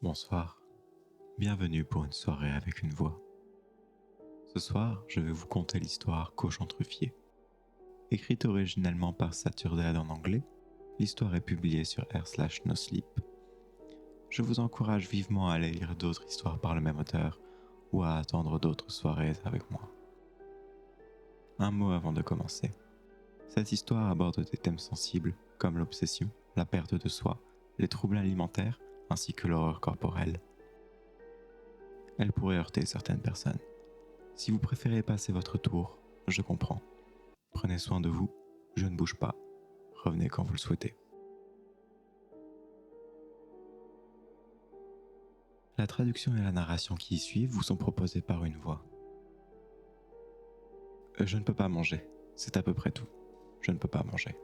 Bonsoir, bienvenue pour une soirée avec une voix. Ce soir, je vais vous conter l'histoire Cochon Truffier. Écrite originellement par Saturday en anglais, l'histoire est publiée sur r/nosleep. Je vous encourage vivement à aller lire d'autres histoires par le même auteur ou à attendre d'autres soirées avec moi. Un mot avant de commencer. Cette histoire aborde des thèmes sensibles comme l'obsession, la perte de soi, les troubles alimentaires ainsi que l'horreur corporelle. Elle pourrait heurter certaines personnes. Si vous préférez passer votre tour, je comprends. Prenez soin de vous, je ne bouge pas. Revenez quand vous le souhaitez. La traduction et la narration qui y suivent vous sont proposées par une voix. Je ne peux pas manger, c'est à peu près tout. Je ne peux pas manger.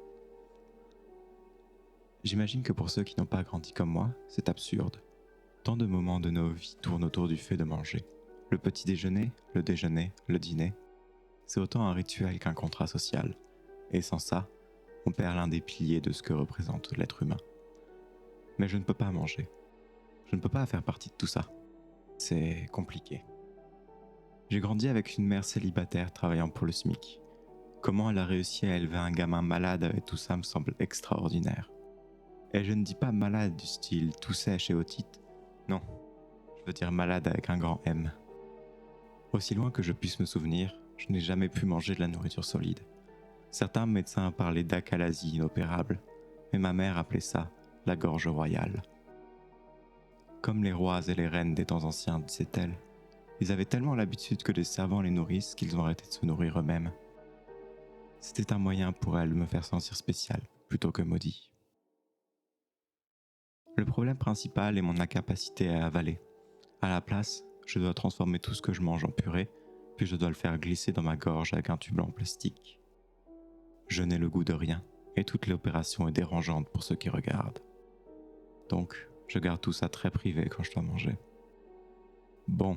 J'imagine que pour ceux qui n'ont pas grandi comme moi, c'est absurde. Tant de moments de nos vies tournent autour du fait de manger. Le petit déjeuner, le dîner, c'est autant un rituel qu'un contrat social. Et sans ça, on perd l'un des piliers de ce que représente l'être humain. Mais je ne peux pas manger. Je ne peux pas faire partie de tout ça. C'est compliqué. J'ai grandi avec une mère célibataire travaillant pour le SMIC. Comment elle a réussi à élever un gamin malade avec tout ça me semble extraordinaire. Et je ne dis pas malade du style tout sèche et otite. Non, je veux dire malade avec un grand M. Aussi loin que je puisse me souvenir, je n'ai jamais pu manger de la nourriture solide. Certains médecins parlaient d'achalasie inopérable, mais ma mère appelait ça la gorge royale. Comme les rois et les reines des temps anciens, disait-elle, ils avaient tellement l'habitude que les servants les nourrissent qu'ils ont arrêté de se nourrir eux-mêmes. C'était un moyen pour elle de me faire sentir spécial, plutôt que maudit. Le problème principal est mon incapacité à avaler. À la place, je dois transformer tout ce que je mange en purée, puis je dois le faire glisser dans ma gorge avec un tube en plastique. Je n'ai le goût de rien, et toute l'opération est dérangeante pour ceux qui regardent. Donc, je garde tout ça très privé quand je dois manger. Bon,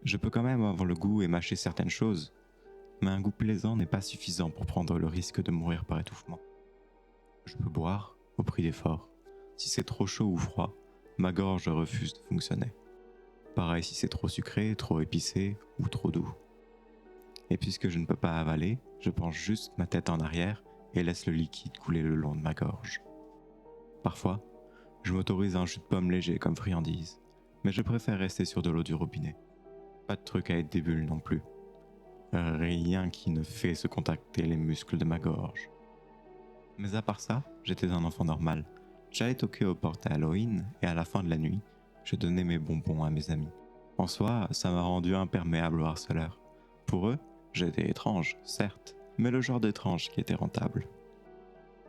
je peux quand même avoir le goût et mâcher certaines choses, mais un goût plaisant n'est pas suffisant pour prendre le risque de mourir par étouffement. Je peux boire, au prix d'efforts. Si c'est trop chaud ou froid, ma gorge refuse de fonctionner. Pareil si c'est trop sucré, trop épicé ou trop doux. Et puisque je ne peux pas avaler, je penche juste ma tête en arrière et laisse le liquide couler le long de ma gorge. Parfois, je m'autorise un jus de pomme léger comme friandise, mais je préfère rester sur de l'eau du robinet. Pas de truc à être des bulles non plus. Rien qui ne fait se contracter les muscles de ma gorge. Mais à part ça, j'étais un enfant normal. J'allais toquer aux portes à Halloween et à la fin de la nuit, je donnais mes bonbons à mes amis. En soi, ça m'a rendu imperméable aux harceleurs. Pour eux, j'étais étrange, certes, mais le genre d'étrange qui était rentable.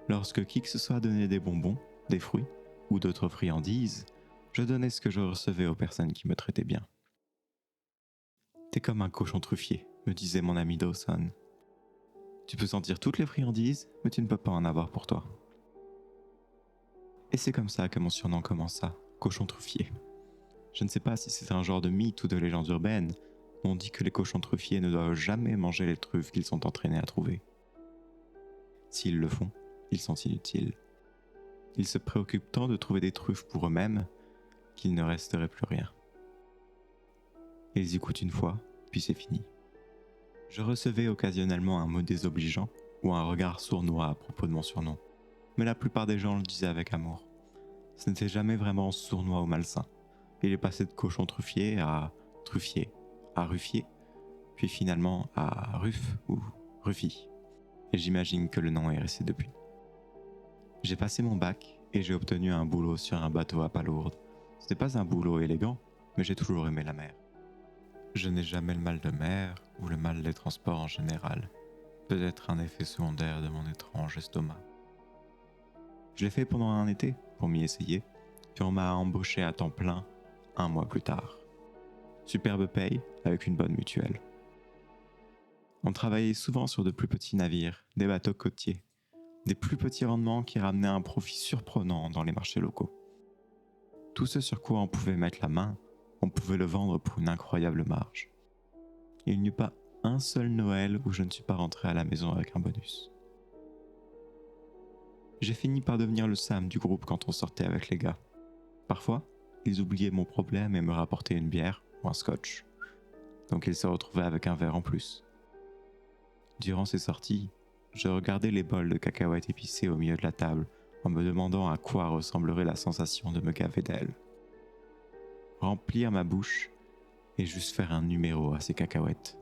Lorsque qui que ce soit donnait des bonbons, des fruits ou d'autres friandises, je donnais ce que je recevais aux personnes qui me traitaient bien. T'es comme un cochon truffier, me disait mon ami Dawson. Tu peux sentir toutes les friandises, mais tu ne peux pas en avoir pour toi. Et c'est comme ça que mon surnom commença, Cochon Truffier. Je ne sais pas si c'est un genre de mythe ou de légende urbaine, mais on dit que les cochons truffiers ne doivent jamais manger les truffes qu'ils sont entraînés à trouver. S'ils le font, ils sont inutiles. Ils se préoccupent tant de trouver des truffes pour eux-mêmes qu'il ne resterait plus rien. Ils y goûtent une fois, puis c'est fini. Je recevais occasionnellement un mot désobligeant ou un regard sournois à propos de mon surnom, mais la plupart des gens le disaient avec amour. Ce n'était jamais vraiment sournois ou malsain. Il est passé de cochon truffier à truffier, à ruffier, puis finalement à Ruff ou Ruffy. Et j'imagine que le nom est resté depuis. J'ai passé mon bac et j'ai obtenu un boulot sur un bateau à palourde. Ce n'est pas un boulot élégant, mais j'ai toujours aimé la mer. Je n'ai jamais le mal de mer ou le mal des transports en général. Peut-être un effet secondaire de mon étrange estomac. Je l'ai fait pendant un été pour m'y essayer, puis on m'a embauché à temps plein 1 mois plus tard. Superbe paye avec une bonne mutuelle. On travaillait souvent sur de plus petits navires, des bateaux côtiers, des plus petits rendements qui ramenaient un profit surprenant dans les marchés locaux. Tout ce sur quoi on pouvait mettre la main, on pouvait le vendre pour une incroyable marge. Il n'y eut pas un seul Noël où je ne suis pas rentré à la maison avec un bonus. J'ai fini par devenir le Sam du groupe quand on sortait avec les gars. Parfois, ils oubliaient mon problème et me rapportaient une bière ou un scotch. Donc ils se retrouvaient avec un verre en plus. Durant ces sorties, je regardais les bols de cacahuètes épicées au milieu de la table en me demandant à quoi ressemblerait la sensation de me gaver d'elles. Remplir ma bouche et juste faire un numéro à ces cacahuètes.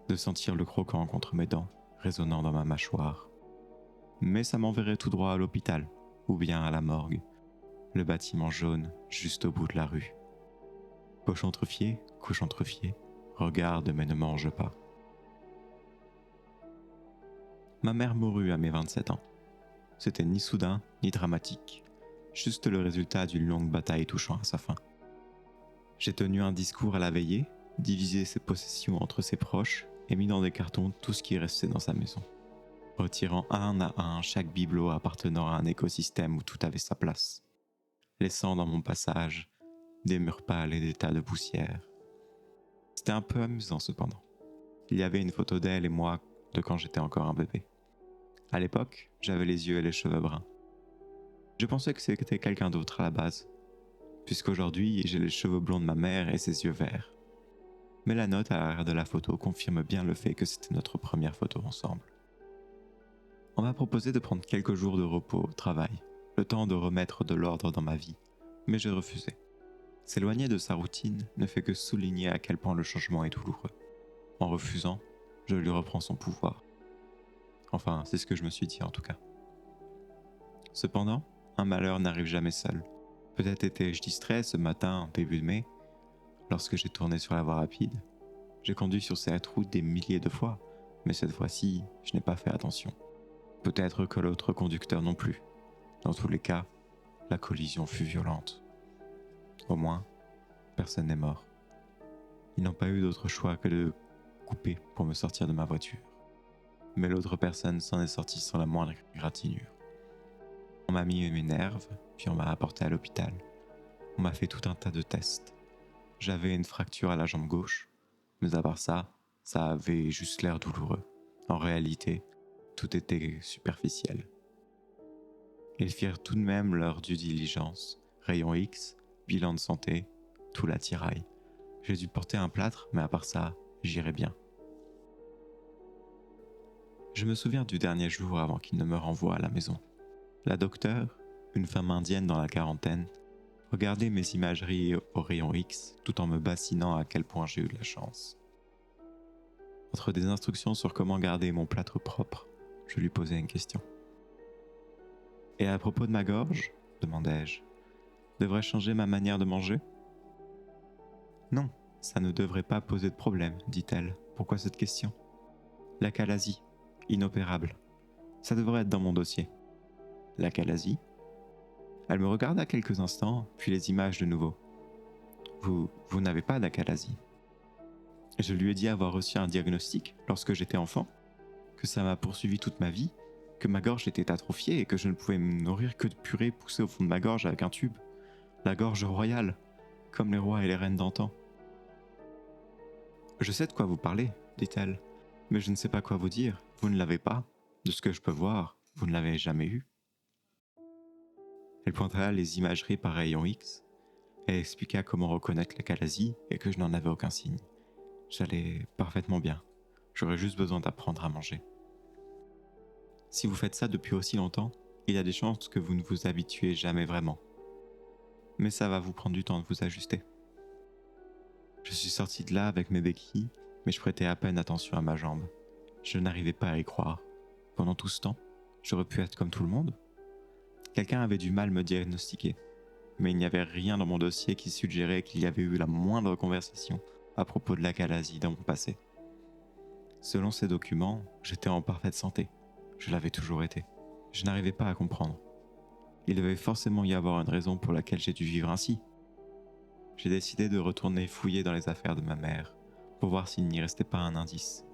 De sentir le croquant contre mes dents, résonnant dans ma mâchoire. Mais ça m'enverrait tout droit à l'hôpital, ou bien à la morgue, le bâtiment jaune juste au bout de la rue. Cochon truffier, regarde mais ne mange pas. Ma mère mourut à mes 27 ans. C'était ni soudain, ni dramatique, juste le résultat d'une longue bataille touchant à sa fin. J'ai tenu un discours à la veillée, divisé ses possessions entre ses proches et mis dans des cartons tout ce qui restait dans sa maison, retirant un à un chaque bibelot appartenant à un écosystème où tout avait sa place, laissant dans mon passage des murs pâles et des tas de poussière. C'était un peu amusant cependant. Il y avait une photo d'elle et moi de quand j'étais encore un bébé. À l'époque, j'avais les yeux et les cheveux bruns. Je pensais que c'était quelqu'un d'autre à la base, puisqu'aujourd'hui j'ai les cheveux blonds de ma mère et ses yeux verts. Mais la note à l'arrière de la photo confirme bien le fait que c'était notre première photo ensemble. On m'a proposé de prendre quelques jours de repos au travail, le temps de remettre de l'ordre dans ma vie, mais j'ai refusé. S'éloigner de sa routine ne fait que souligner à quel point le changement est douloureux. En refusant, je lui reprends son pouvoir. Enfin, c'est ce que je me suis dit en tout cas. Cependant, un malheur n'arrive jamais seul. Peut-être étais-je distrait ce matin, début de mai, lorsque j'ai tourné sur la voie rapide. J'ai conduit sur cette route des milliers de fois, mais cette fois-ci, je n'ai pas fait attention. Peut-être que l'autre conducteur non plus. Dans tous les cas, la collision fut violente. Au moins, personne n'est mort. Ils n'ont pas eu d'autre choix que de couper pour me sortir de ma voiture. Mais l'autre personne s'en est sortie sans la moindre égratignure. On m'a mis mes nerfs, puis on m'a apporté à l'hôpital. On m'a fait tout un tas de tests. J'avais une fracture à la jambe gauche, mais à part ça, ça avait juste l'air douloureux. En réalité, tout était superficiel. Ils firent tout de même leur due diligence, rayon X, bilan de santé, tout l'attirail. J'ai dû porter un plâtre, mais à part ça, j'irais bien. Je me souviens du dernier jour avant qu'il ne me renvoie à la maison. La docteure, une femme indienne dans la quarantaine, regardait mes imageries au rayon X tout en me bassinant à quel point j'ai eu de la chance. Entre des instructions sur comment garder mon plâtre propre, je lui posai une question. « Et à propos de ma gorge ?» demandai-je. « Devrais-je changer ma manière de manger ?»« Non, ça ne devrait pas poser de problème, dit-elle. Pourquoi cette question ?»« L'achalasie, inopérable. Ça devrait être dans mon dossier. »« L'achalasie ?» Elle me regarda quelques instants, puis les images de nouveau. « Vous n'avez pas d'achalasie. » Je lui ai dit avoir reçu un diagnostic lorsque j'étais enfant, que ça m'a poursuivi toute ma vie, que ma gorge était atrophiée et que je ne pouvais me nourrir que de purée poussée au fond de ma gorge avec un tube. La gorge royale, comme les rois et les reines d'antan. « Je sais de quoi vous parlez, dit-elle, mais je ne sais pas quoi vous dire. Vous ne l'avez pas. De ce que je peux voir, vous ne l'avez jamais eu. » Elle pointa les imageries par rayon X. Elle expliqua comment reconnaître l'achalasie et que je n'en avais aucun signe. J'allais parfaitement bien. J'aurais juste besoin d'apprendre à manger. Si vous faites ça depuis aussi longtemps, il y a des chances que vous ne vous habituez jamais vraiment. Mais ça va vous prendre du temps de vous ajuster. Je suis sorti de là avec mes béquilles, mais je prêtais à peine attention à ma jambe. Je n'arrivais pas à y croire. Pendant tout ce temps, j'aurais pu être comme tout le monde. Quelqu'un avait du mal me diagnostiquer, mais il n'y avait rien dans mon dossier qui suggérait qu'il y avait eu la moindre conversation à propos de l'achalasie dans mon passé. Selon ces documents, j'étais en parfaite santé. Je l'avais toujours été. Je n'arrivais pas à comprendre. Il devait forcément y avoir une raison pour laquelle j'ai dû vivre ainsi. J'ai décidé de retourner fouiller dans les affaires de ma mère, pour voir s'il n'y restait pas un indice.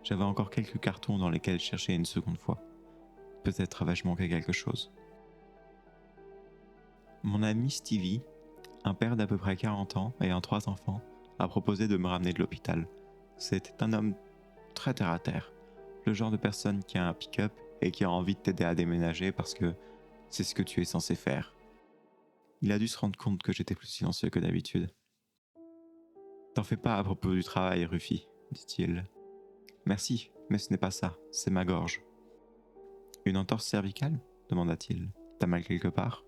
J'avais encore quelques cartons dans lesquels chercher une seconde fois. Peut-être avais-je manqué quelque chose. Mon ami Stevie, un père d'à peu près 40 ans ayant 3 enfants, a proposé de me ramener de l'hôpital. C'était un homme très terre à terre, le genre de personne qui a un pick-up et qui a envie de t'aider à déménager parce que c'est ce que tu es censé faire. Il a dû se rendre compte que j'étais plus silencieux que d'habitude. T'en fais pas à propos du travail, Ruffy, dit-il. Merci, mais ce n'est pas ça, c'est ma gorge. Une entorse cervicale demanda-t-il. T'as mal quelque part?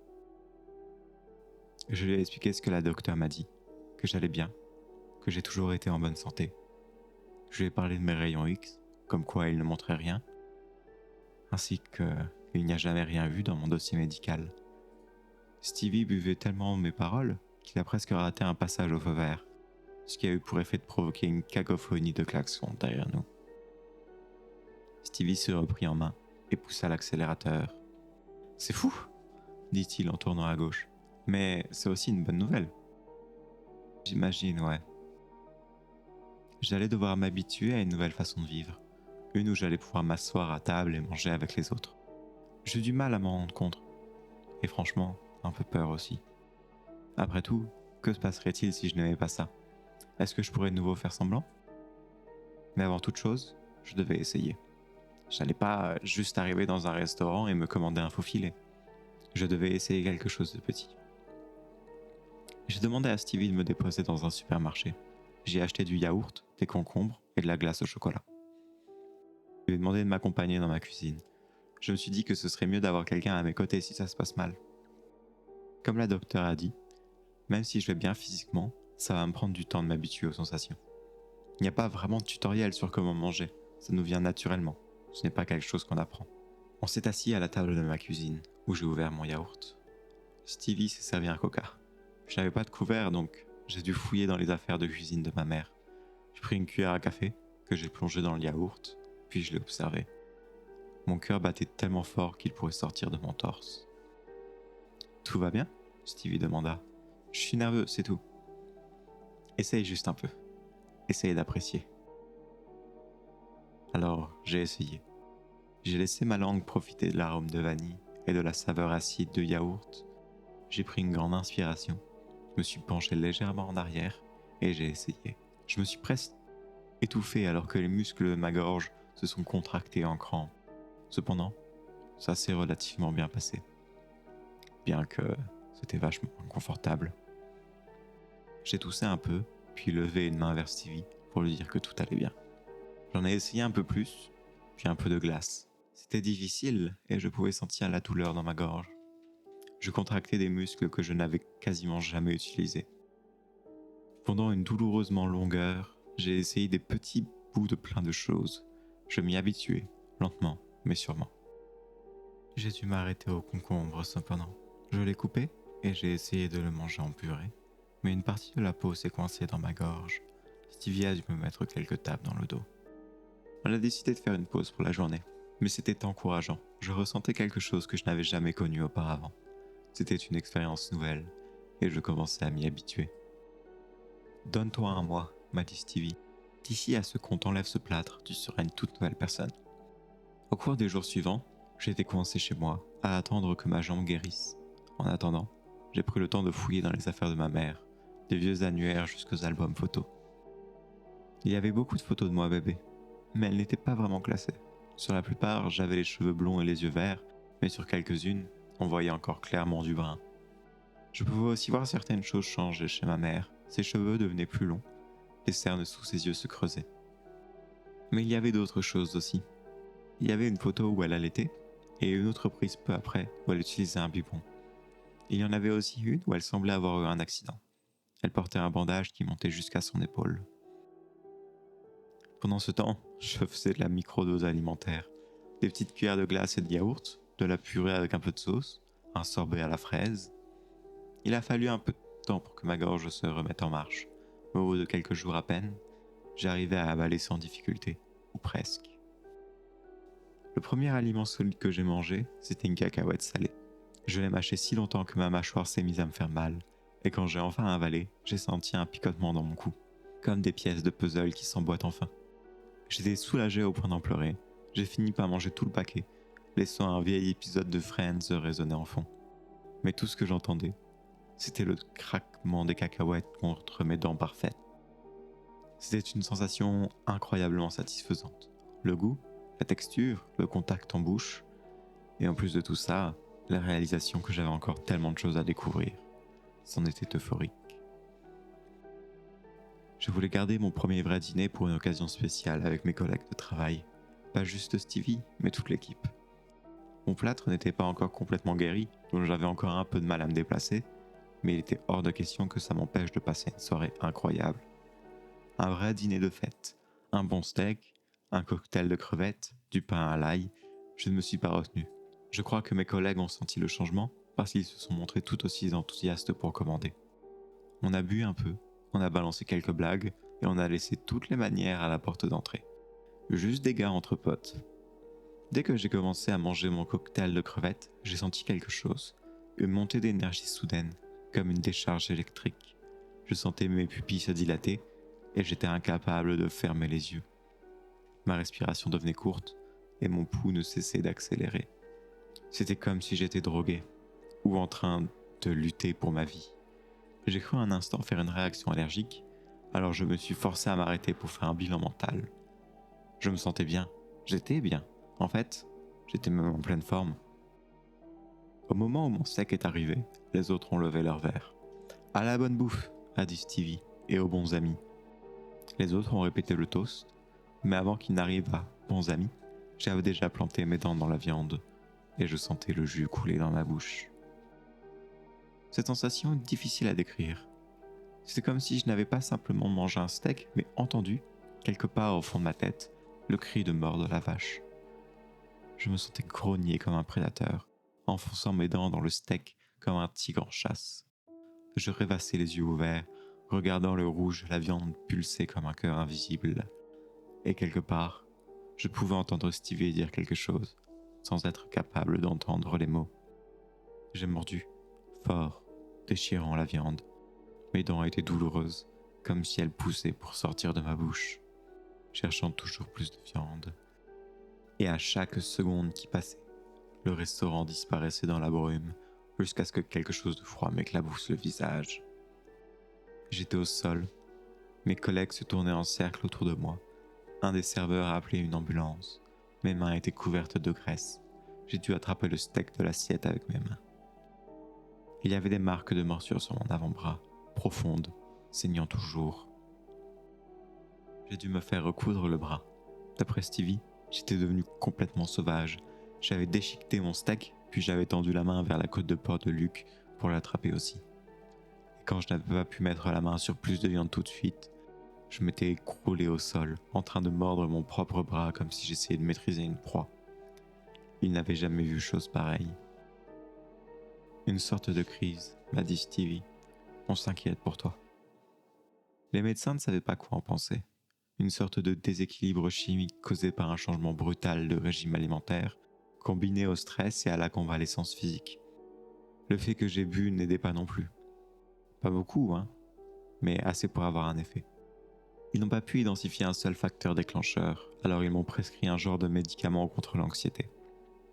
Je lui ai expliqué ce que la docteure m'a dit, que j'allais bien, que j'ai toujours été en bonne santé. Je lui ai parlé de mes rayons X, comme quoi ils ne montraient rien, ainsi qu'il n'y a jamais rien vu dans mon dossier médical. Stevie buvait tellement mes paroles qu'il a presque raté un passage au feu vert, ce qui a eu pour effet de provoquer une cacophonie de klaxons derrière nous. Stevie se reprit en main et poussa l'accélérateur. « C'est fou !» dit-il en tournant à gauche. « Mais c'est aussi une bonne nouvelle. » J'imagine, ouais. J'allais devoir m'habituer à une nouvelle façon de vivre, une où j'allais pouvoir m'asseoir à table et manger avec les autres. J'ai eu du mal à m'en rendre compte, et franchement, un peu peur aussi. Après tout, que se passerait-il si je n'aimais pas ça? Est-ce que je pourrais de nouveau faire semblant? Mais avant toute chose, je devais essayer. J'allais pas juste arriver dans un restaurant et me commander un faux filet. Je devais essayer quelque chose de petit. J'ai demandé à Stevie de me déposer dans un supermarché. J'ai acheté du yaourt, des concombres et de la glace au chocolat. Je lui ai demandé de m'accompagner dans ma cuisine. Je me suis dit que ce serait mieux d'avoir quelqu'un à mes côtés si ça se passe mal. Comme la docteure a dit, même si je vais bien physiquement, ça va me prendre du temps de m'habituer aux sensations. Il n'y a pas vraiment de tutoriel sur comment manger, ça nous vient naturellement, ce n'est pas quelque chose qu'on apprend. On s'est assis à la table de ma cuisine, où j'ai ouvert mon yaourt. Stevie s'est servi un coca. Je n'avais pas de couvert, donc j'ai dû fouiller dans les affaires de cuisine de ma mère. J'ai pris une cuillère à café, que j'ai plongée dans le yaourt, puis je l'ai observé. Mon cœur battait tellement fort qu'il pourrait sortir de mon torse. « Tout va bien ?» Stevie demanda. « Je suis nerveux, c'est tout. » « Essaye juste un peu. Essaye d'apprécier. » Alors, j'ai essayé. J'ai laissé ma langue profiter de l'arôme de vanille et de la saveur acide de yaourt. J'ai pris une grande inspiration, me suis penché légèrement en arrière et j'ai essayé. Je me suis presque étouffé alors que les muscles de ma gorge se sont contractés en crampes. Cependant, ça s'est relativement bien passé, bien que c'était vachement inconfortable. J'ai toussé un peu, puis levé une main vers Stevie pour lui dire que tout allait bien. J'en ai essayé un peu plus, puis un peu de glace. C'était difficile et je pouvais sentir la douleur dans ma gorge. Je contractais des muscles que je n'avais quasiment jamais utilisés. Pendant une douloureusement longue heure, j'ai essayé des petits bouts de plein de choses. Je m'y habituais, lentement, mais sûrement. J'ai dû m'arrêter au concombre cependant. Je l'ai coupé et j'ai essayé de le manger en purée, mais une partie de la peau s'est coincée dans ma gorge. Stevie a dû me mettre quelques tapes dans le dos. On a décidé de faire une pause pour la journée, mais c'était encourageant. Je ressentais quelque chose que je n'avais jamais connu auparavant. C'était une expérience nouvelle, et je commençais à m'y habituer. « Donne-toi un mois, m'a dit Stevie. D'ici à ce qu'on t'enlève ce plâtre, tu seras une toute nouvelle personne. » Au cours des jours suivants, j'étais coincé chez moi, à attendre que ma jambe guérisse. En attendant, j'ai pris le temps de fouiller dans les affaires de ma mère, des vieux annuaires jusqu'aux albums photos. Il y avait beaucoup de photos de moi bébé, mais elles n'étaient pas vraiment classées. Sur la plupart, j'avais les cheveux blonds et les yeux verts, mais sur quelques-unes, on voyait encore clairement du brun. Je pouvais aussi voir certaines choses changer chez ma mère. Ses cheveux devenaient plus longs, les cernes sous ses yeux se creusaient. Mais il y avait d'autres choses aussi. Il y avait une photo où elle allaitait, et une autre prise peu après où elle utilisait un biberon. Il y en avait aussi une où elle semblait avoir eu un accident. Elle portait un bandage qui montait jusqu'à son épaule. Pendant ce temps, je faisais de la microdose alimentaire. Des petites cuillères de glace et de yaourt, de la purée avec un peu de sauce, un sorbet à la fraise. Il a fallu un peu de temps pour que ma gorge se remette en marche. Mais au bout de quelques jours à peine, j'arrivais à avaler sans difficulté, ou presque. Le premier aliment solide que j'ai mangé, c'était une cacahuète salée. Je l'ai mâché si longtemps que ma mâchoire s'est mise à me faire mal, et quand j'ai enfin avalé, j'ai senti un picotement dans mon cou, comme des pièces de puzzle qui s'emboîtent enfin. J'étais soulagé au point d'en pleurer. J'ai fini par manger tout le paquet, laissant un vieil épisode de Friends résonner en fond. Mais tout ce que j'entendais, c'était le craquement des cacahuètes contre mes dents parfaites. C'était une sensation incroyablement satisfaisante. Le goût, la texture, le contact en bouche, et en plus de tout ça, la réalisation que j'avais encore tellement de choses à découvrir. c'en était euphorique. Je voulais garder mon premier vrai dîner pour une occasion spéciale avec mes collègues de travail. Pas juste Stevie, mais toute l'équipe. Mon plâtre n'était pas encore complètement guéri, donc j'avais encore un peu de mal à me déplacer, mais il était hors de question que ça m'empêche de passer une soirée incroyable. Un vrai dîner de fête, un bon steak, un cocktail de crevettes, du pain à l'ail, je ne me suis pas retenu. Je crois que mes collègues ont senti le changement parce qu'ils se sont montrés tout aussi enthousiastes pour commander. On a bu un peu, on a balancé quelques blagues et on a laissé toutes les manières à la porte d'entrée. Juste des gars entre potes. Dès que j'ai commencé à manger mon cocktail de crevettes, j'ai senti quelque chose. Une montée d'énergie soudaine, comme une décharge électrique. Je sentais mes pupilles se dilater et j'étais incapable de fermer les yeux. Ma respiration devenait courte et mon pouls ne cessait d'accélérer. C'était comme si j'étais drogué ou en train de lutter pour ma vie. J'ai cru un instant faire une réaction allergique, alors je me suis forcé à m'arrêter pour faire un bilan mental. Je me sentais bien, j'étais bien. En fait, j'étais même en pleine forme. Au moment où mon steak est arrivé, les autres ont levé leur verre. « À la bonne bouffe !» a dit Stevie, et aux bons amis. Les autres ont répété le toast, mais avant qu'il n'arrive à « bons amis », j'avais déjà planté mes dents dans la viande, et je sentais le jus couler dans ma bouche. Cette sensation est difficile à décrire. C'était comme si je n'avais pas simplement mangé un steak, mais entendu, quelque part au fond de ma tête, le cri de mort de la vache. Je me sentais grogner comme un prédateur, enfonçant mes dents dans le steak comme un tigre en chasse. Je rêvassais les yeux ouverts, regardant le rouge de la viande pulser comme un cœur invisible. Et quelque part, je pouvais entendre Stevie dire quelque chose, sans être capable d'entendre les mots. J'ai mordu, fort, déchirant la viande. Mes dents étaient douloureuses, comme si elles poussaient pour sortir de ma bouche, cherchant toujours plus de viande. Et à chaque seconde qui passait, le restaurant disparaissait dans la brume, jusqu'à ce que quelque chose de froid m'éclabousse le visage. J'étais au sol, mes collègues se tournaient en cercle autour de moi. Un des serveurs a appelé une ambulance. Mes mains étaient couvertes de graisse. J'ai dû attraper le steak de l'assiette avec mes mains. Il y avait des marques de morsure sur mon avant-bras, profondes, saignant toujours. J'ai dû me faire recoudre le bras. D'après Stevie, j'étais devenu complètement sauvage. J'avais déchiqueté mon steak, puis j'avais tendu la main vers la côte de porc de Luc pour l'attraper aussi. Et quand je n'avais pas pu mettre la main sur plus de viande tout de suite, je m'étais écroulé au sol, en train de mordre mon propre bras comme si j'essayais de maîtriser une proie. Il n'avait jamais vu chose pareille. Une sorte de crise, m'a dit Stevie. On s'inquiète pour toi. Les médecins ne savaient pas quoi en penser. Une sorte de déséquilibre chimique causé par un changement brutal de régime alimentaire, combiné au stress et à la convalescence physique. Le fait que j'ai bu n'aidait pas non plus. Pas beaucoup, mais assez pour avoir un effet. Ils n'ont pas pu identifier un seul facteur déclencheur, alors ils m'ont prescrit un genre de médicament contre l'anxiété.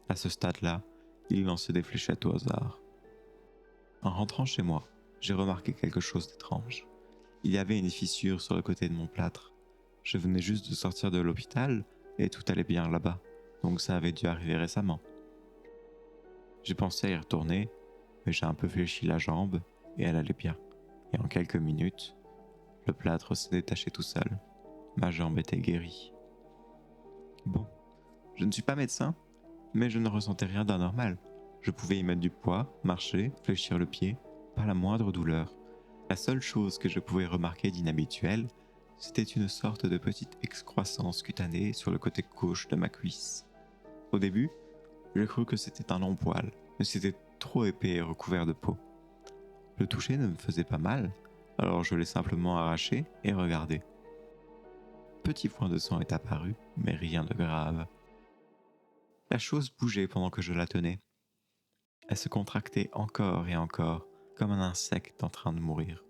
À ce stade-là, ils lançaient des fléchettes au hasard. En rentrant chez moi, j'ai remarqué quelque chose d'étrange. Il y avait une fissure sur le côté de mon plâtre. Je venais juste de sortir de l'hôpital et tout allait bien là-bas, donc ça avait dû arriver récemment. J'ai pensé à y retourner, mais j'ai un peu fléchi la jambe et elle allait bien. Et en quelques minutes, le plâtre s'est détaché tout seul. Ma jambe était guérie. Bon, je ne suis pas médecin, mais je ne ressentais rien d'anormal. Je pouvais y mettre du poids, marcher, fléchir le pied, pas la moindre douleur. La seule chose que je pouvais remarquer d'inhabituel, c'était une sorte de petite excroissance cutanée sur le côté gauche de ma cuisse. Au début, j'ai cru que c'était un long poil, mais c'était trop épais et recouvert de peau. Le toucher ne me faisait pas mal, alors je l'ai simplement arraché et regardé. Petit point de sang est apparu, mais rien de grave. La chose bougeait pendant que je la tenais. Elle se contractait encore et encore, comme un insecte en train de mourir,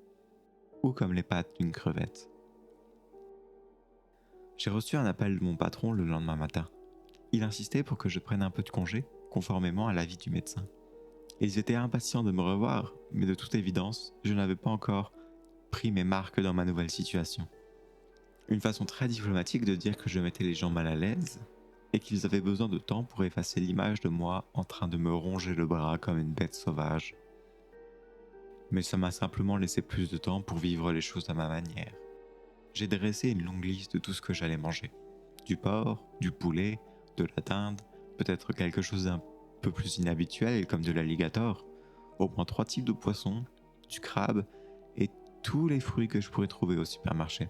ou comme les pattes d'une crevette. J'ai reçu un appel de mon patron le lendemain matin. Il insistait pour que je prenne un peu de congé, conformément à l'avis du médecin. Ils étaient impatients de me revoir, mais de toute évidence, je n'avais pas encore pris mes marques dans ma nouvelle situation. Une façon très diplomatique de dire que je mettais les gens mal à l'aise, et qu'ils avaient besoin de temps pour effacer l'image de moi en train de me ronger le bras comme une bête sauvage. Mais ça m'a simplement laissé plus de temps pour vivre les choses à ma manière. J'ai dressé une longue liste de tout ce que j'allais manger. Du porc, du poulet, de la dinde, peut-être quelque chose d'un peu plus inhabituel comme de l'alligator, au moins 3 types de poissons, du crabe et tous les fruits que je pourrais trouver au supermarché.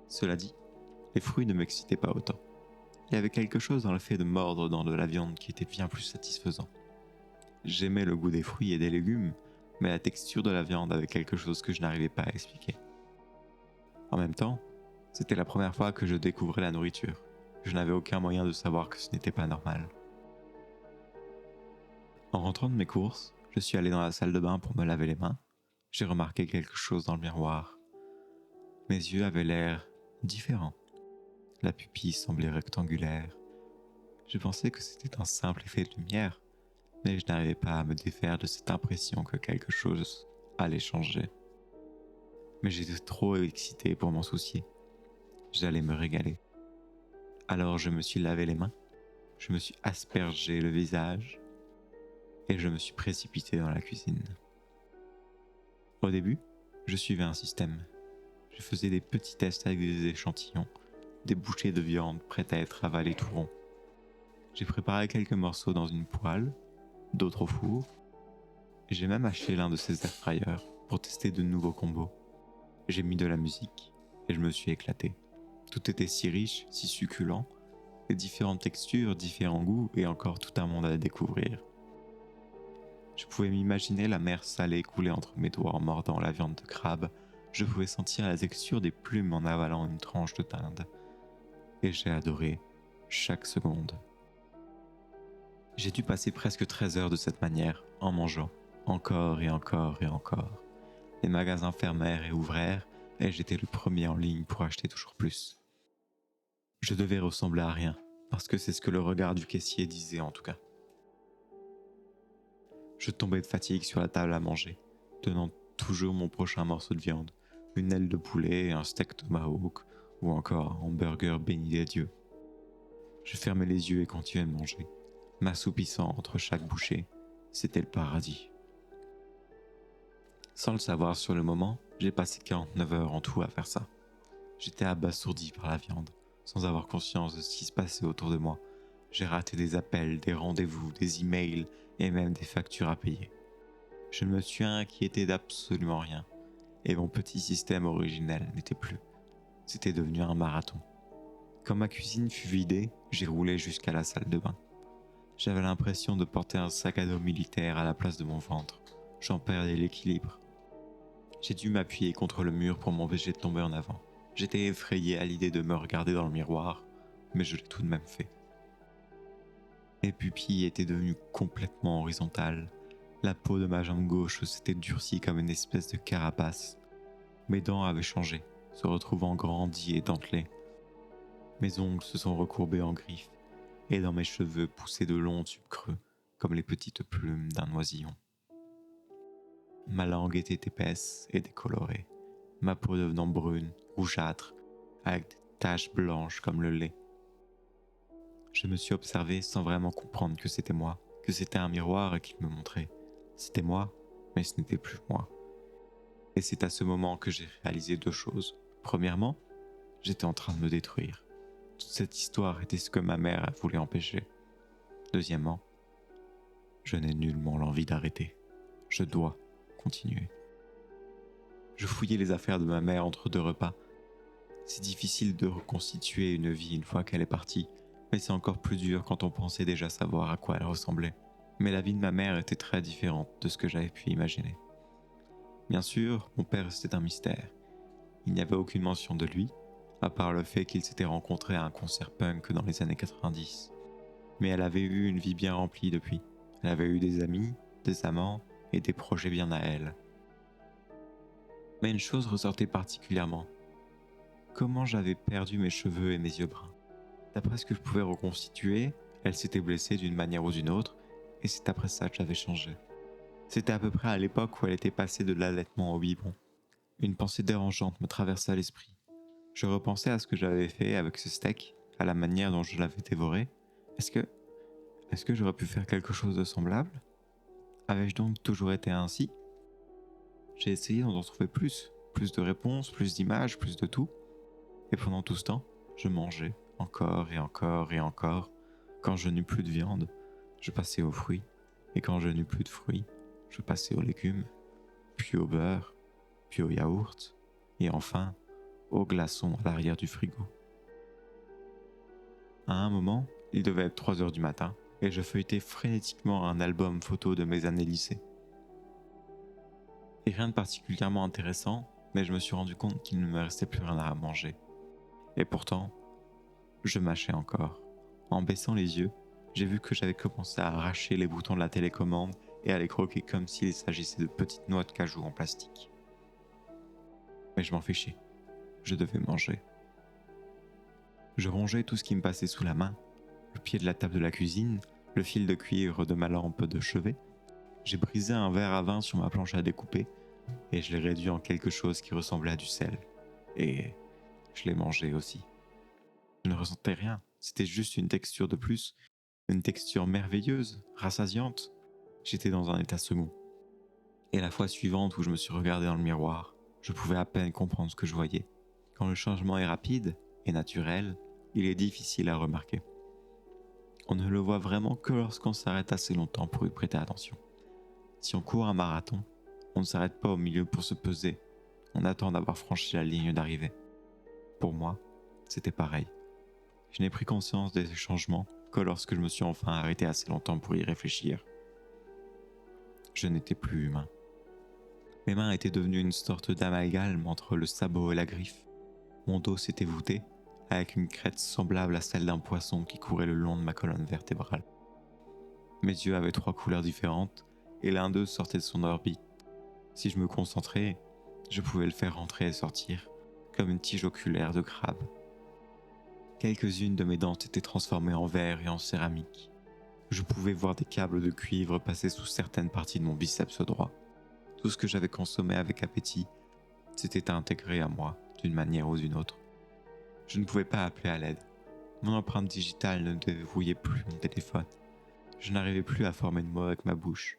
Cela dit, les fruits ne m'excitaient pas autant. Il y avait quelque chose dans le fait de mordre dans de la viande qui était bien plus satisfaisant. J'aimais le goût des fruits et des légumes, mais la texture de la viande avait quelque chose que je n'arrivais pas à expliquer. En même temps, c'était la première fois que je découvrais la nourriture. Je n'avais aucun moyen de savoir que ce n'était pas normal. En rentrant de mes courses, je suis allé dans la salle de bain pour me laver les mains. J'ai remarqué quelque chose dans le miroir. Mes yeux avaient l'air différents. La pupille semblait rectangulaire. Je pensais que c'était un simple effet de lumière, mais je n'arrivais pas à me défaire de cette impression que quelque chose allait changer. Mais j'étais trop excité pour m'en soucier. J'allais me régaler. Alors je me suis lavé les mains, je me suis aspergé le visage et je me suis précipité dans la cuisine. Au début, je suivais un système. Je faisais des petits tests avec des échantillons, des bouchées de viande prêtes à être avalées tout rond. J'ai préparé quelques morceaux dans une poêle, d'autres au four, et j'ai même acheté l'un de ces airfryers pour tester de nouveaux combos. J'ai mis de la musique et je me suis éclaté. Tout était si riche, si succulent, des différentes textures, différents goûts et encore tout un monde à découvrir. Je pouvais m'imaginer la mer salée couler entre mes doigts en mordant la viande de crabe. Je pouvais sentir la texture des plumes en avalant une tranche de dinde. Et j'ai adoré chaque seconde. J'ai dû passer presque 13 heures de cette manière, en mangeant, encore et encore et encore. Les magasins fermèrent et ouvrèrent, et j'étais le premier en ligne pour acheter toujours plus. Je devais ressembler à rien, parce que c'est ce que le regard du caissier disait en tout cas. Je tombais de fatigue sur la table à manger, tenant toujours mon prochain morceau de viande, une aile de poulet, un steak tomahawk ou encore un hamburger béni des dieux. Je fermais les yeux et continuais de manger, m'assoupissant entre chaque bouchée. C'était le paradis. Sans le savoir sur le moment, j'ai passé 49 heures en tout à faire ça. J'étais abasourdi par la viande, sans avoir conscience de ce qui se passait autour de moi. J'ai raté des appels, des rendez-vous, des emails et même des factures à payer. Je ne me suis inquiété d'absolument rien, et mon petit système originel n'était plus. C'était devenu un marathon. Quand ma cuisine fut vidée, j'ai roulé jusqu'à la salle de bain. J'avais l'impression de porter un sac à dos militaire à la place de mon ventre. J'en perdais l'équilibre. J'ai dû m'appuyer contre le mur pour m'empêcher de tomber en avant. J'étais effrayé à l'idée de me regarder dans le miroir, mais je l'ai tout de même fait. Mes pupilles étaient devenues complètement horizontales. La peau de ma jambe gauche s'était durcie comme une espèce de carapace. Mes dents avaient changé, se retrouvant grandies et dentelées. Mes ongles se sont recourbés en griffes, et dans mes cheveux poussaient de longs tubes creux, comme les petites plumes d'un oisillon. Ma langue était épaisse et décolorée, ma peau devenant brune, rougeâtre, avec des taches blanches comme le lait. Je me suis observé sans vraiment comprendre que c'était moi, que c'était un miroir qui me montrait. C'était moi, mais ce n'était plus moi. Et c'est à ce moment que j'ai réalisé deux choses. Premièrement, j'étais en train de me détruire. Toute cette histoire était ce que ma mère voulait empêcher. Deuxièmement, je n'ai nullement l'envie d'arrêter. Je dois continuer. Je fouillais les affaires de ma mère entre deux repas. C'est difficile de reconstituer une vie une fois qu'elle est partie, mais c'est encore plus dur quand on pensait déjà savoir à quoi elle ressemblait. Mais la vie de ma mère était très différente de ce que j'avais pu imaginer. Bien sûr, mon père restait un mystère. Il n'y avait aucune mention de lui, à part le fait qu'il s'était rencontré à un concert punk dans les années 90. Mais elle avait eu une vie bien remplie depuis. Elle avait eu des amis, des amants et des projets bien à elle. Mais une chose ressortait particulièrement. Comment j'avais perdu mes cheveux et mes yeux bruns. D'après ce que je pouvais reconstituer, elle s'était blessée d'une manière ou d'une autre, et c'est après ça que j'avais changé. C'était à peu près à l'époque où elle était passée de l'allaitement au biberon. Une pensée dérangeante me traversa l'esprit. Je repensais à ce que j'avais fait avec ce steak, à la manière dont je l'avais dévoré. Est-ce que j'aurais pu faire quelque chose de semblable? Avais-je donc toujours été ainsi? J'ai essayé d'en trouver plus de réponses, plus d'images, plus de tout. Et pendant tout ce temps, je mangeais encore et encore et encore. Quand je n'eus plus de viande, je passais aux fruits. Et quand je n'eus plus de fruits, je passais aux légumes, puis au beurre, puis au yaourt, et enfin aux glaçons à l'arrière du frigo. À un moment, il devait être 3 heures du matin, et je feuilletais frénétiquement un album photo de mes années lycée. Et rien de particulièrement intéressant, mais je me suis rendu compte qu'il ne me restait plus rien à manger. Et pourtant, je mâchais encore. En baissant les yeux, j'ai vu que j'avais commencé à arracher les boutons de la télécommande et à les croquer comme s'il s'agissait de petites noix de cajou en plastique. Mais je m'en fichais. Je devais manger. Je rongeais tout ce qui me passait sous la main, le pied de la table de la cuisine, le fil de cuivre de ma lampe de chevet. J'ai brisé un verre à vin sur ma planche à découper et je l'ai réduit en quelque chose qui ressemblait à du sel. Et je l'ai mangé aussi. Je ne ressentais rien, c'était juste une texture de plus, une texture merveilleuse, rassasiante. J'étais dans un état second. Et la fois suivante où je me suis regardé dans le miroir, je pouvais à peine comprendre ce que je voyais. Quand le changement est rapide et naturel, il est difficile à remarquer. On ne le voit vraiment que lorsqu'on s'arrête assez longtemps pour y prêter attention. Si on court un marathon, on ne s'arrête pas au milieu pour se peser, on attend d'avoir franchi la ligne d'arrivée. Pour moi, c'était pareil. Je n'ai pris conscience des changements que lorsque je me suis enfin arrêté assez longtemps pour y réfléchir. Je n'étais plus humain. Mes mains étaient devenues une sorte d'amalgame entre le sabot et la griffe. Mon dos s'était voûté, avec une crête semblable à celle d'un poisson qui courait le long de ma colonne vertébrale. Mes yeux avaient 3 couleurs différentes, et l'un d'eux sortait de son orbite. Si je me concentrais, je pouvais le faire rentrer et sortir, comme une tige oculaire de crabe. Quelques-unes de mes dents étaient transformées en verre et en céramique. Je pouvais voir des câbles de cuivre passer sous certaines parties de mon biceps droit. Tout ce que j'avais consommé avec appétit s'était intégré à moi d'une manière ou d'une autre. Je ne pouvais pas appeler à l'aide. Mon empreinte digitale ne déverrouillait plus mon téléphone. Je n'arrivais plus à former de mots avec ma bouche.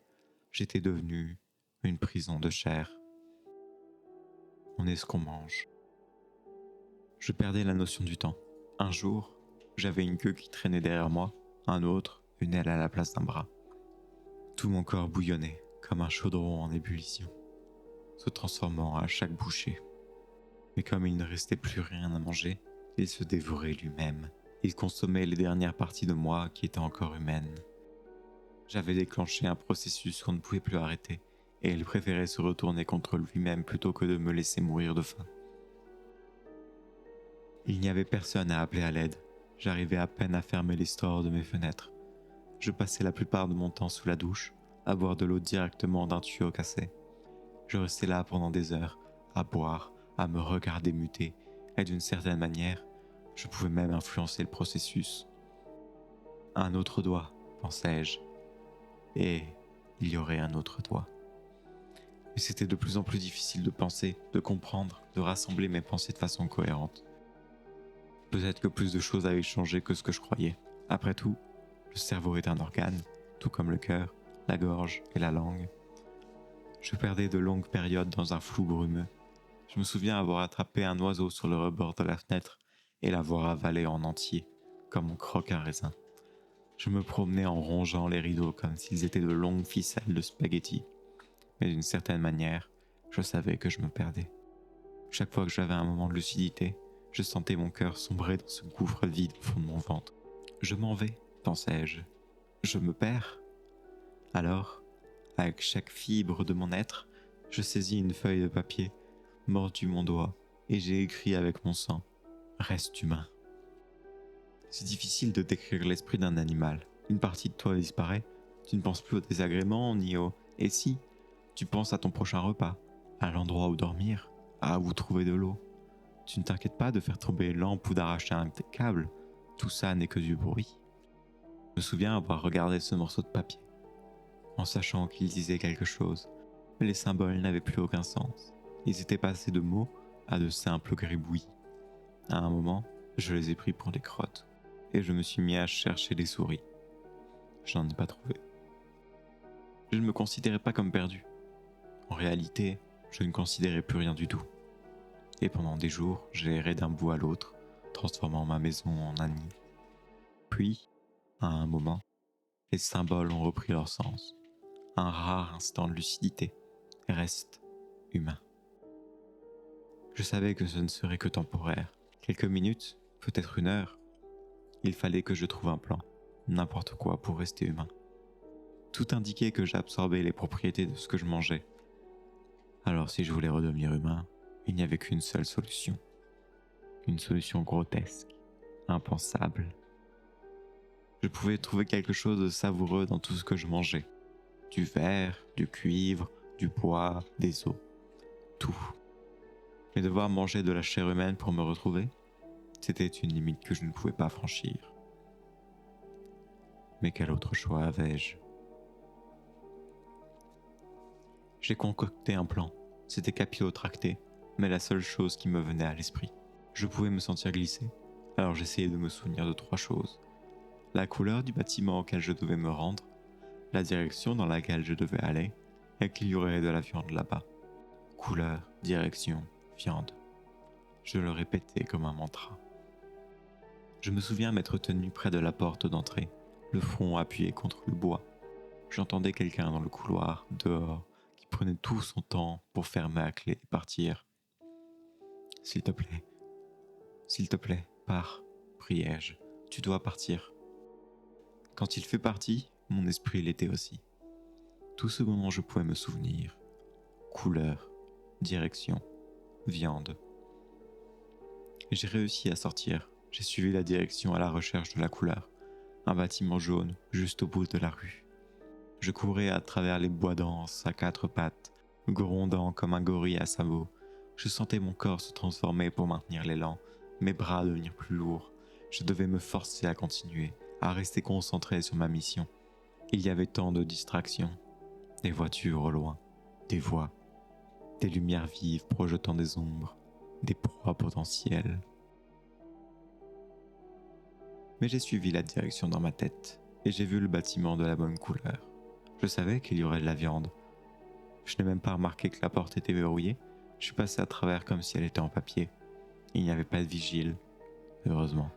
J'étais devenu une prison de chair. On est ce qu'on mange. Je perdais la notion du temps. Un jour, j'avais une queue qui traînait derrière moi, un autre, une aile à la place d'un bras. Tout mon corps bouillonnait, comme un chaudron en ébullition, se transformant à chaque bouchée. Mais comme il ne restait plus rien à manger, il se dévorait lui-même. Il consommait les dernières parties de moi qui étaient encore humaines. J'avais déclenché un processus qu'on ne pouvait plus arrêter, et il préférait se retourner contre lui-même plutôt que de me laisser mourir de faim. Il n'y avait personne à appeler à l'aide. J'arrivais à peine à fermer les stores de mes fenêtres. Je passais la plupart de mon temps sous la douche, à boire de l'eau directement d'un tuyau cassé. Je restais là pendant des heures, à boire, à me regarder muter, et d'une certaine manière, je pouvais même influencer le processus. Un autre doigt, pensais-je, et il y aurait un autre doigt. Mais c'était de plus en plus difficile de penser, de comprendre, de rassembler mes pensées de façon cohérente. Peut-être que plus de choses avaient changé que ce que je croyais. Après tout, le cerveau est un organe, tout comme le cœur, la gorge et la langue. Je perdais de longues périodes dans un flou brumeux. Je me souviens avoir attrapé un oiseau sur le rebord de la fenêtre et l'avoir avalé en entier, comme on croque un raisin. Je me promenais en rongeant les rideaux comme s'ils étaient de longues ficelles de spaghettis. Mais d'une certaine manière, je savais que je me perdais. Chaque fois que j'avais un moment de lucidité, je sentais mon cœur sombrer dans ce gouffre vide au fond de mon ventre. Je m'en vais, pensais-je. Je me perds. Alors, avec chaque fibre de mon être, je saisis une feuille de papier, mordis mon doigt, et j'ai écrit avec mon sang « Reste humain ». C'est difficile de décrire l'esprit d'un animal. Une partie de toi disparaît, tu ne penses plus aux désagréments ni au « et si ». Tu penses à ton prochain repas, à l'endroit où dormir, à où trouver de l'eau. Tu ne t'inquiètes pas de faire tomber une lampe ou d'arracher un câble, tout ça n'est que du bruit. Je me souviens avoir regardé ce morceau de papier, en sachant qu'il disait quelque chose, mais les symboles n'avaient plus aucun sens. Ils étaient passés de mots à de simples gribouillis. À un moment, je les ai pris pour des crottes, et je me suis mis à chercher des souris. Je n'en ai pas trouvé. Je ne me considérais pas comme perdu. En réalité, Je ne considérais plus rien du tout. Et pendant des jours, j'ai erré d'un bout à l'autre, transformant ma maison en un nid. Puis, à un moment, les symboles ont repris leur sens. Un rare instant de lucidité. Reste humain. Je savais que ce ne serait que temporaire. Quelques minutes, peut-être une heure. Il fallait que je trouve un plan, n'importe quoi pour rester humain. Tout indiquait que j'absorbais les propriétés de ce que je mangeais. Alors si je voulais redevenir humain, il n'y avait qu'une seule solution. Une solution grotesque, impensable. Je pouvais trouver quelque chose de savoureux dans tout ce que je mangeais. Du verre, du cuivre, du bois, des os. Tout. Mais devoir manger de la chair humaine pour me retrouver, c'était une limite que je ne pouvais pas franchir. Mais quel autre choix avais-je ? J'ai concocté un plan. C'était capillotracté, mais la seule chose qui me venait à l'esprit. Je pouvais me sentir glisser, alors j'essayais de me souvenir de 3 choses. La couleur du bâtiment auquel je devais me rendre, la direction dans laquelle je devais aller, et qu'il y aurait de la viande là-bas. Couleur, direction, viande. Je le répétais comme un mantra. Je me souviens m'être tenu près de la porte d'entrée, le front appuyé contre le bois. J'entendais quelqu'un dans le couloir, dehors, qui prenait tout son temps pour fermer à clé et partir. « S'il te plaît, pars, priai-je, tu dois partir. » Quand il fut parti, mon esprit l'était aussi. Tout ce dont je pouvais me souvenir. Couleur, direction, viande. Et j'ai réussi à sortir. J'ai suivi la direction à la recherche de la couleur. Un bâtiment jaune, juste au bout de la rue. Je courais à travers les bois denses à 4 pattes, grondant comme un gorille à sabots. Je sentais mon corps se transformer pour maintenir l'élan, mes bras devenir plus lourds. Je devais me forcer à continuer, à rester concentré sur ma mission. Il y avait tant de distractions. Des voitures au loin, des voix, des lumières vives projetant des ombres, des proies potentielles. Mais j'ai suivi la direction dans ma tête, et j'ai vu le bâtiment de la bonne couleur. Je savais qu'il y aurait de la viande. Je n'ai même pas remarqué que la porte était verrouillée. Je suis passé à travers comme si elle était en papier. Il n'y avait pas de vigile, heureusement.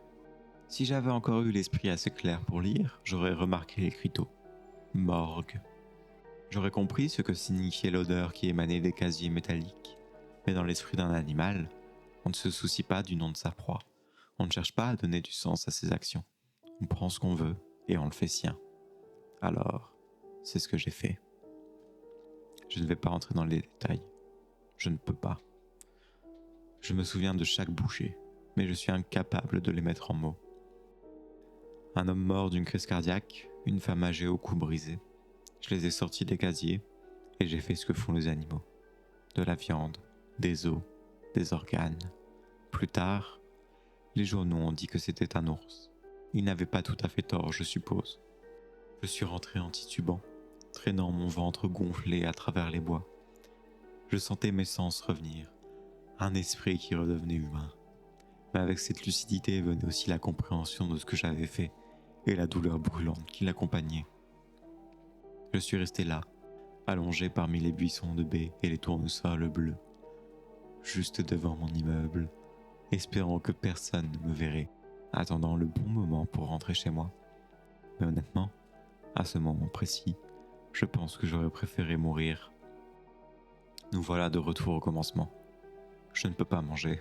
Si j'avais encore eu l'esprit assez clair pour lire, j'aurais remarqué l'écriteau. Morgue. J'aurais compris ce que signifiait l'odeur qui émanait des casiers métalliques. Mais dans l'esprit d'un animal, on ne se soucie pas du nom de sa proie. On ne cherche pas à donner du sens à ses actions. On prend ce qu'on veut et on le fait sien. Alors, c'est ce que j'ai fait. Je ne vais pas entrer dans les détails. Je ne peux pas. Je me souviens de chaque bouchée, mais je suis incapable de les mettre en mots. Un homme mort d'une crise cardiaque, une femme âgée au cou brisé. Je les ai sortis des casiers et j'ai fait ce que font les animaux. De la viande, des os, des organes. Plus tard, les journaux ont dit que c'était un ours. Ils n'avaient pas tout à fait tort, je suppose. Je suis rentré en titubant, traînant mon ventre gonflé à travers les bois. Je sentais mes sens revenir, un esprit qui redevenait humain. Mais avec cette lucidité venait aussi la compréhension de ce que j'avais fait et la douleur brûlante qui l'accompagnait. Je suis resté là, allongé parmi les buissons de baies et les tournesols bleus, juste devant mon immeuble, espérant que personne ne me verrait, attendant le bon moment pour rentrer chez moi. Mais honnêtement, à ce moment précis, je pense que j'aurais préféré mourir. Nous voilà de retour au commencement. Je ne peux pas manger.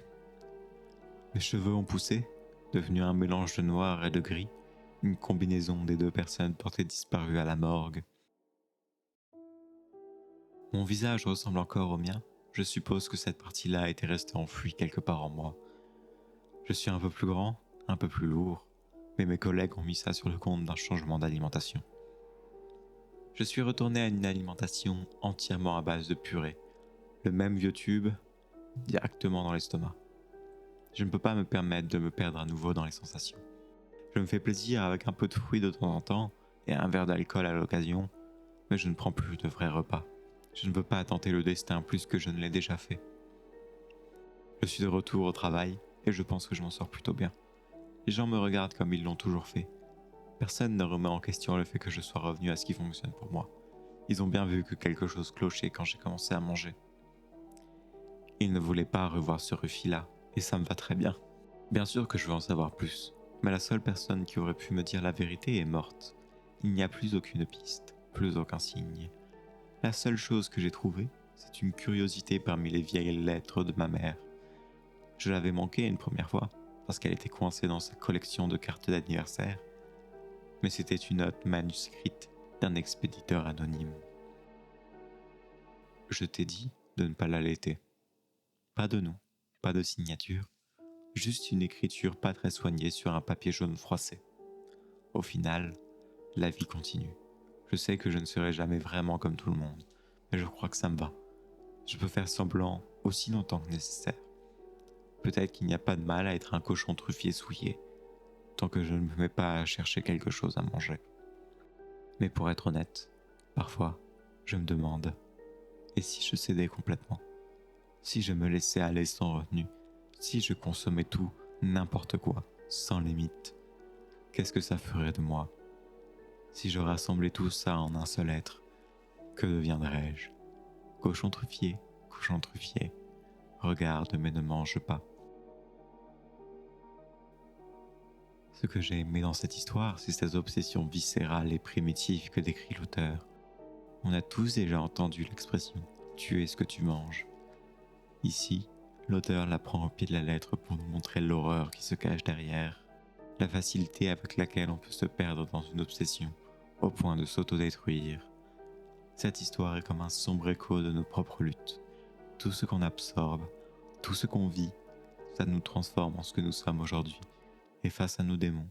Mes cheveux ont poussé, devenu un mélange de noir et de gris, une combinaison des 2 personnes portées disparues à la morgue. Mon visage ressemble encore au mien. Je suppose que cette partie-là était restée enfouie quelque part en moi. Je suis un peu plus grand, un peu plus lourd, mais mes collègues ont mis ça sur le compte d'un changement d'alimentation. Je suis retourné à une alimentation entièrement à base de purée, le même vieux tube, directement dans l'estomac. Je ne peux pas me permettre de me perdre à nouveau dans les sensations. Je me fais plaisir avec un peu de fruits de temps en temps et un verre d'alcool à l'occasion, mais je ne prends plus de vrais repas. Je ne veux pas tenter le destin plus que je ne l'ai déjà fait. Je suis de retour au travail et je pense que je m'en sors plutôt bien. Les gens me regardent comme ils l'ont toujours fait. Personne ne remet en question le fait que je sois revenu à ce qui fonctionne pour moi. Ils ont bien vu que quelque chose clochait quand j'ai commencé à manger. Il ne voulait pas revoir ce Rufi-là, et ça me va très bien. Bien sûr que je veux en savoir plus, mais la seule personne qui aurait pu me dire la vérité est morte. Il n'y a plus aucune piste, plus aucun signe. La seule chose que j'ai trouvée, c'est une curiosité parmi les vieilles lettres de ma mère. Je l'avais manquée une première fois, parce qu'elle était coincée dans sa collection de cartes d'anniversaire, mais c'était une note manuscrite d'un expéditeur anonyme. Je t'ai dit de ne pas l'allaiter. Pas de nom, pas de signature, juste une écriture pas très soignée sur un papier jaune froissé. Au final, la vie continue. Je sais que je ne serai jamais vraiment comme tout le monde, mais je crois que ça me va. Je peux faire semblant aussi longtemps que nécessaire. Peut-être qu'il n'y a pas de mal à être un cochon truffier souillé, tant que je ne me mets pas à chercher quelque chose à manger. Mais pour être honnête, parfois, je me demande, et si je cédais complètement? Si je me laissais aller sans retenue? Si je consommais tout, n'importe quoi, sans limite? Qu'est-ce que ça ferait de moi? Si je rassemblais tout ça en un seul être, que deviendrais-je? Cochon truffier, regarde mais ne mange pas. Ce que j'ai aimé dans cette histoire, c'est cette obsession viscérale et primitive que décrit l'auteur. On a tous déjà entendu l'expression « tu es ce que tu manges ». Ici, l'auteur la prend au pied de la lettre pour nous montrer l'horreur qui se cache derrière, la facilité avec laquelle on peut se perdre dans une obsession, au point de s'autodétruire. Cette histoire est comme un sombre écho de nos propres luttes. Tout ce qu'on absorbe, tout ce qu'on vit, ça nous transforme en ce que nous sommes aujourd'hui. Et face à nos démons,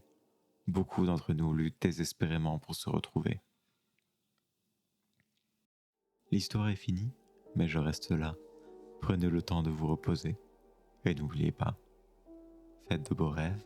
beaucoup d'entre nous luttent désespérément pour se retrouver. L'histoire est finie, mais je reste là. Prenez le temps de vous reposer. Et n'oubliez pas, faites de beaux rêves.